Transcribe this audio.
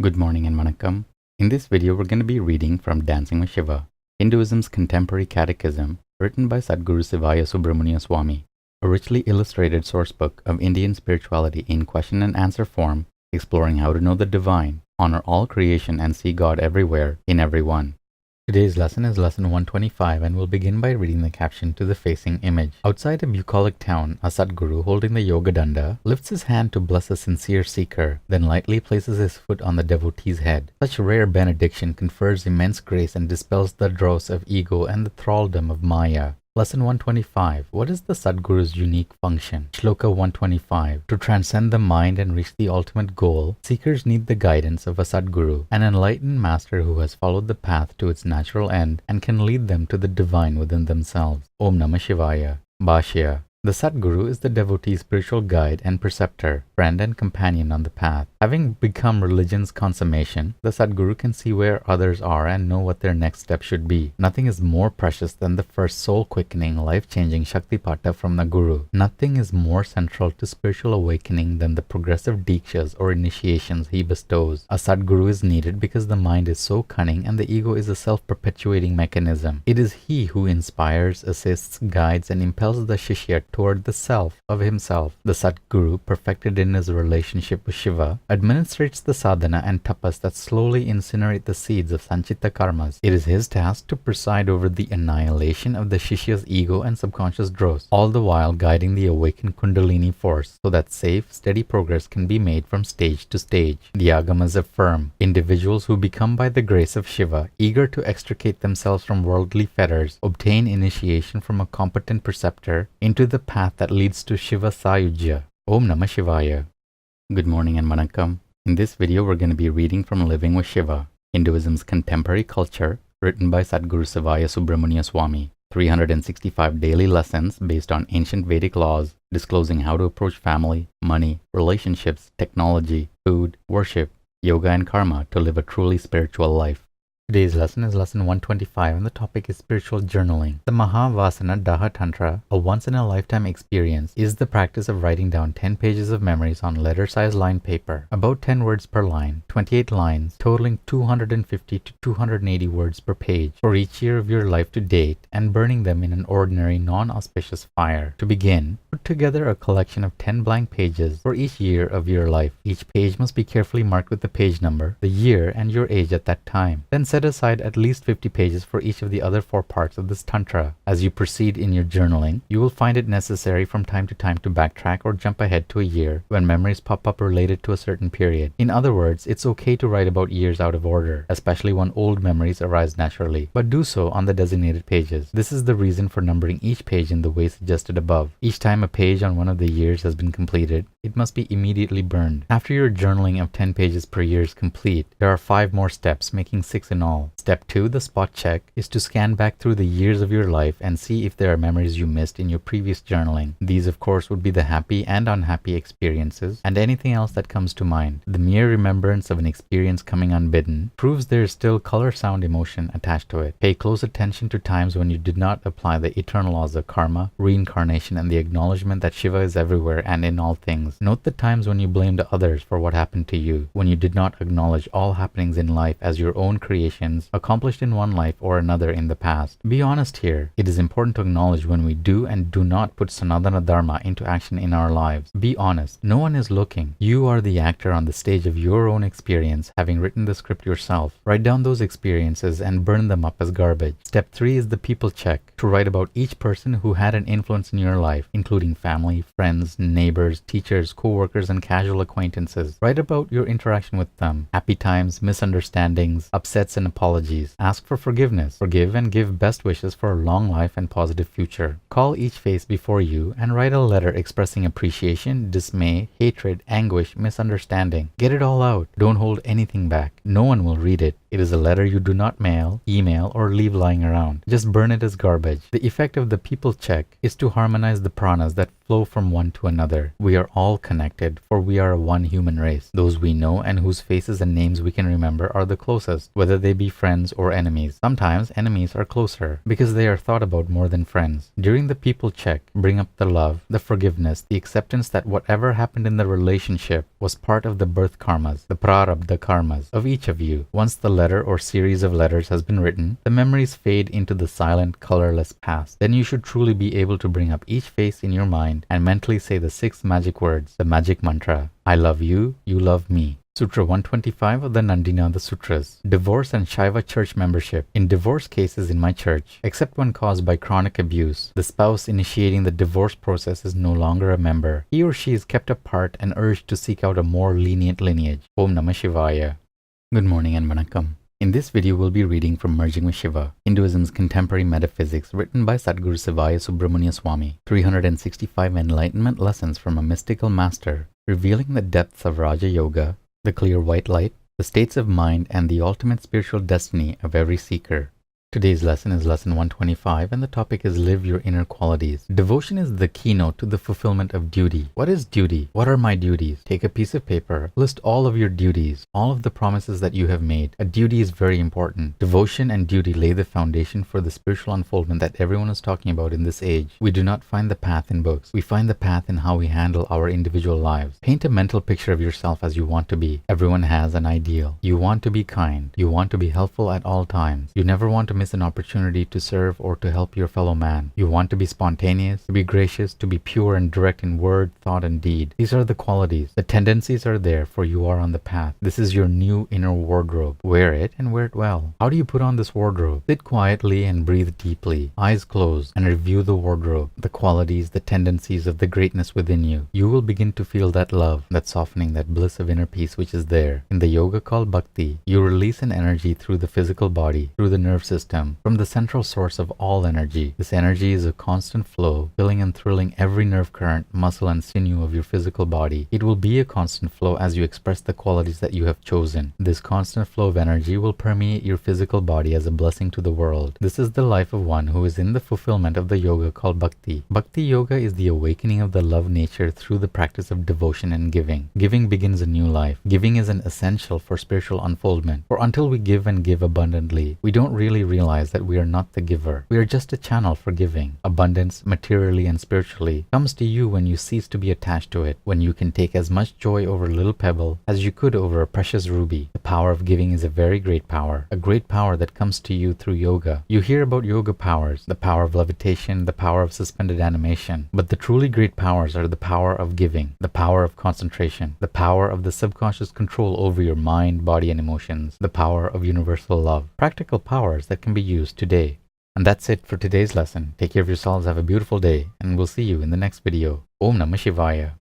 Good morning and vanakkam. In this video, we're going to be reading from Dancing with Shiva, Hinduism's contemporary catechism, written by Satguru Sivaya Subramania Swami, a richly illustrated sourcebook of Indian spirituality in question and answer form, exploring how to know the divine, honor all creation, and see God everywhere in everyone. Today's lesson is lesson 125, and we'll begin by reading the caption to the facing image. Outside a bucolic town, a Satguru holding the Yoga Danda lifts his hand to bless a sincere seeker, then lightly places his foot on the devotee's head. Such rare benediction confers immense grace and dispels the dross of ego and the thraldom of Maya. Lesson 125. What is the Satguru's unique function? Shloka 125. To transcend the mind and reach the ultimate goal, seekers need the guidance of a Satguru, an enlightened master who has followed the path to its natural end and can lead them to the divine within themselves. Aum Namah Sivaya. Bhashya. The Satguru is the devotee's spiritual guide and preceptor, friend and companion on the path. Having become religion's consummation, the Satguru can see where others are and know what their next step should be. Nothing is more precious than the first soul-quickening, life-changing Shaktipata from the Guru. Nothing is more central to spiritual awakening than the progressive Dikshas or initiations he bestows. A Satguru is needed because the mind is so cunning and the ego is a self-perpetuating mechanism. It is he who inspires, assists, guides, and impels the Shishya toward the self of himself. The Satguru, perfected in his relationship with Shiva, administrates the sadhana and tapas that slowly incinerate the seeds of sanchita karmas. It is his task to preside over the annihilation of the Shishya's ego and subconscious dross, all the while guiding the awakened kundalini force so that safe, steady progress can be made from stage to stage. The Agamas affirm, individuals who become by the grace of Shiva, eager to extricate themselves from worldly fetters, obtain initiation from a competent preceptor into the path that leads to Shiva Sayujya. Aum Namah Sivaya. Good morning and vanakkam. In this video, we're going to be reading from Living with Shiva, Hinduism's contemporary culture, written by Satguru Sivaya Subramania Swami. 365 daily lessons based on ancient Vedic laws, disclosing how to approach family, money, relationships, technology, food, worship, yoga, and karma to live a truly spiritual life. Today's lesson is lesson 125, and the topic is spiritual journaling. The maha, vasana, daha tantra, a once-in-a-lifetime experience, is the practice of writing down 10 pages of memories on letter-size lined paper, about 10 words per line, 28 lines, totaling 250 to 280 words per page, for each year of your life to date, and burning them in an ordinary, non-auspicious fire. To begin, put together a collection of 10 blank pages for each year of your life. Each page must be carefully marked with the page number, the year, and your age at that time. Then set aside at least 50 pages for each of the other 4 parts of this tantra. As you proceed in your journaling, you will find it necessary from time to time to backtrack or jump ahead to a year when memories pop up related to a certain period. In other words, it's okay to write about years out of order, especially when old memories arise naturally, but do so on the designated pages. This is the reason for numbering each page in the way suggested above. Each time a page on one of the years has been completed, it must be immediately burned. After your journaling of 10 pages per year is complete, there are 5 more steps, making 6 in all. Step 2, the spot check, is to scan back through the years of your life and see if there are memories you missed in your previous journaling. These, of course, would be the happy and unhappy experiences and anything else that comes to mind. The mere remembrance of an experience coming unbidden proves there is still color, sound, emotion attached to it. Pay close attention to times when you did not apply the eternal laws of karma, reincarnation, and the acknowledgement that Shiva is everywhere and in all things. Note the times when you blamed others for what happened to you, when you did not acknowledge all happenings in life as your own creations accomplished in one life or another in the past. Be honest here. It is important to acknowledge when we do and do not put Sanatana Dharma into action in our lives. Be honest. No one is looking. You are the actor on the stage of your own experience, having written the script yourself. Write down those experiences and burn them up as garbage. Step 3 is the people check, to write about each person who had an influence in your life, including family, friends, neighbors, teachers, co-workers, and casual acquaintances. Write about your interaction with them, happy times, misunderstandings, upsets, and apologies. Ask for forgiveness. Forgive and give best wishes for a long life and positive future. Call each face before you and write a letter expressing appreciation, dismay, hatred, anguish, misunderstanding. Get it all out. Don't hold anything back. No one will read it. It is a letter you do not mail, email, or leave lying around. Just burn it as garbage. The effect of the people check is to harmonize the pranas that flow from one to another. We are all connected, for we are one human race. Those we know and whose faces and names we can remember are the closest, whether they be friends or enemies. Sometimes enemies are closer, because they are thought about more than friends. During the people check, bring up the love, the forgiveness, the acceptance that whatever happened in the relationship was part of the birth karmas, the prarabdha karmas of each of you. Once the letter or series of letters has been written, the memories fade into the silent, colorless past. Then you should truly be able to bring up each face in your mind and mentally say the 6 magic words, the magic mantra, I love you, you love me. Sutra 125 of the Nandinada Sutras. Divorce and Shaiva church membership. In divorce cases in my church, except when caused by chronic abuse, the spouse initiating the divorce process is no longer a member. He or she is kept apart and urged to seek out a more lenient lineage. Aum Namah Sivaya. Good morning and vanakkam. In this video, we'll be reading from Merging with Shiva, Hinduism's contemporary metaphysics, written by Satguru Sivaya Subramania Swami. 365 enlightenment lessons from a mystical master, revealing the depths of Raja Yoga, the clear white light, the states of mind, and the ultimate spiritual destiny of every seeker. Today's lesson is lesson 125, and the topic is live your inner qualities. Devotion is the keynote to the fulfillment of duty. What is duty? What are my duties? Take a piece of paper, list all of your duties, all of the promises that you have made. A duty is very important. Devotion and duty lay the foundation for the spiritual unfoldment that everyone is talking about in this age. We do not find the path in books. We find the path in how we handle our individual lives. Paint a mental picture of yourself as you want to be. Everyone has an ideal. You want to be kind. You want to be helpful at all times. You never want to miss an opportunity to serve or to help your fellow man. You want to be spontaneous, to be gracious, to be pure and direct in word, thought, and deed. These are the qualities. The tendencies are there, for you are on the path. This is your new inner wardrobe. Wear it and wear it well. How do you put on this wardrobe? Sit quietly and breathe deeply, eyes closed, and review the wardrobe, the qualities, the tendencies of the greatness within you. You will begin to feel that love, that softening, that bliss of inner peace which is there. In the yoga called bhakti, you release an energy through the physical body, through the nerve system, from the central source of all energy. This energy is a constant flow, filling and thrilling every nerve current, muscle, and sinew of your physical body. It will be a constant flow as you express the qualities that you have chosen. This constant flow of energy will permeate your physical body as a blessing to the world. This is the life of one who is in the fulfillment of the yoga called bhakti. Bhakti yoga is the awakening of the love nature through the practice of devotion and giving. Giving begins a new life. Giving is an essential for spiritual unfoldment. For until we give and give abundantly, we don't really realize that we are not the giver. We are just a channel for giving. Abundance, materially and spiritually, comes to you when you cease to be attached to it, when you can take as much joy over a little pebble as you could over a precious ruby. The power of giving is a very great power, a great power that comes to you through yoga. You hear about yoga powers, the power of levitation, the power of suspended animation, but the truly great powers are the power of giving, the power of concentration, the power of the subconscious control over your mind, body, and emotions, the power of universal love. Practical powers that can be used today. And that's it for today's lesson. Take care of yourselves, have a beautiful day, and we'll see you in the next video. Aum Namah Sivaya.